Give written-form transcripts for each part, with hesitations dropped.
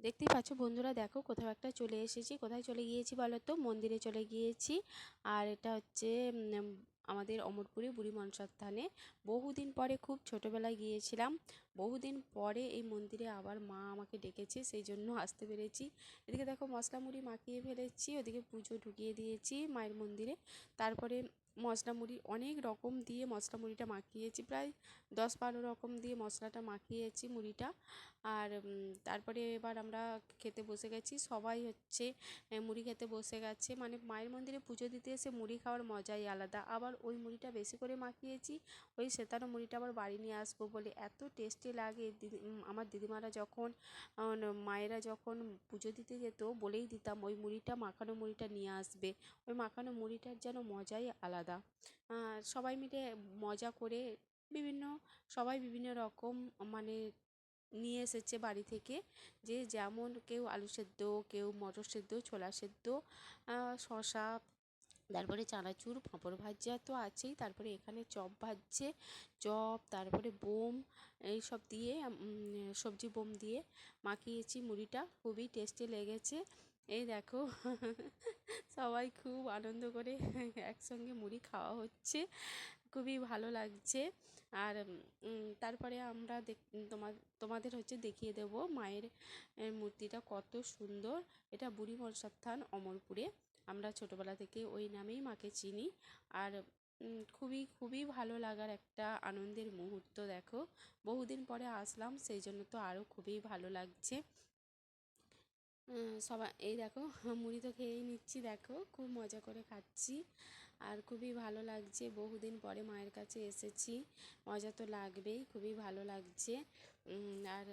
দেখতেই পাচ্ছ বন্ধুরা, দেখো কোথাও একটা চলে এসেছি। কোথায় চলে গিয়েছি বলো তো? মন্দিরে চলে গিয়েছি। আর এটা হচ্ছে আমাদের অমরপুরে বুড়ি মনসার স্থানে। বহুদিন পরে, খুব ছোটোবেলায় গিয়েছিলাম। বহুদিন পরে এই মন্দিরে আবার মা আমাকে ডেকেছে, সেই জন্য আসতে পেরেছি। এদিকে দেখো মশলা মুড়ি মাখিয়ে ফেলেছি, ওদিকে পুজো ঢুকিয়ে দিয়েছি মায়ের মন্দিরে। তারপরে মশলা মুড়ি অনেক রকম দিয়ে মশলা মুড়িটা মাখিয়েছি, প্রায় 10-12 রকম দিয়ে মশলাটা মাখিয়েছি মুড়িটা। আর তারপরে এবার আমরা খেতে বসে গেছি। সবাই হচ্ছে মুড়ি খেতে বসে গেছে। মানে মায়ের মন্দিরে পুজো দিতে এসে মুড়ি খাওয়ার মজাই আলাদা। আবার ওই মুড়িটা বেশি করে মাখিয়েছি, ওই সেতানো মুড়িটা আবার বাড়ি নিয়ে আসবো বলে। এত টেস্টি লাগে। আমার দিদিমারা যখন মায়েরা যখন পুজো দিতে যেত, বলেই দিতাম ওই মুড়িটা, মাখানো মুড়িটা নিয়ে আসবে। ওই মাখানো মুড়িটার যেন মজাই আলাদা। সবাই মিলে মজা করে বিভিন্ন সবাই বিভিন্ন রকম মানে নিয়ে এসেছে বাড়ি থেকে। যে যেমন কেউ আলু সেদ্ধ, কেউ মটর সেদ্ধ, ছোলা সেদ্ধ, শসা, তারপরে চানাচুর, পাঁপড় ভাজা তো আছেই। তারপরে এখানে চপ ভাজছে, চপ, তারপরে বোম, এইসব দিয়ে সবজি বোম দিয়ে মাখিয়েছি মুড়িটা। খুবই টেস্টি লেগেছে। এই দেখো সবাই খুব আনন্দ করে একসঙ্গে মুড়ি খাওয়া হচ্ছে, খুবই ভালো লাগছে। আর তারপরে আমরা তোমাদের হচ্ছে দেখিয়ে দেব মায়ের মূর্তিটা কত সুন্দর। এটা বুড়ি মনসার স্থান অমরপুরে। আমরা ছোটোবেলা থেকে ওই নামেই মাকে চিনি। আর খুবই খুবই ভালো লাগার একটা আনন্দের মুহূর্ত। দেখো বহুদিন পরে আসলাম, সেই জন্য তো আরও খুবই ভালো লাগছে। সবাই এই দেখো মুড়ি তো খেয়েই নিচ্ছি, দেখো খুব মজা করে খাচ্ছি। আর খুবই ভালো লাগছে, বহুদিন পরে মায়ের কাছে এসেছি, মজা তো লাগবেই, খুবই ভালো লাগছে। আর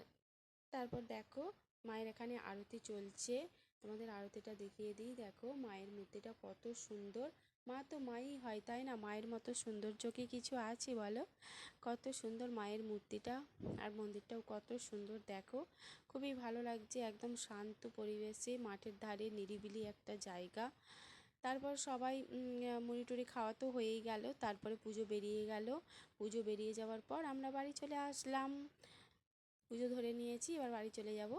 তারপর দেখো মায়ের এখানে আরতি চলছে। তোমাদের আরতিটা দেখিয়ে দিই। দেখো মায়ের মূর্তিটা কত সুন্দর। মা তো মাই হয়, তাই না? মায়ের মতো সৌন্দর্য কি কিছু আছে বলো? কত সুন্দর মায়ের মূর্তিটা। আর মন্দিরটাও কত সুন্দর দেখো। খুবই ভালো লাগছে, একদম শান্ত পরিবেশে, মাঠের ধারে নিরিবিলি একটা জায়গা। তারপর সবাই মুড়ি টুড়ি খাওয়া তো হয়েই গেল। তারপরে পুজো বেরিয়ে গেল। পুজো বেরিয়ে যাওয়ার পর আমরা বাড়ি চলে আসলাম। পুজো ধরে নিয়েছি, এবার বাড়ি চলে যাব।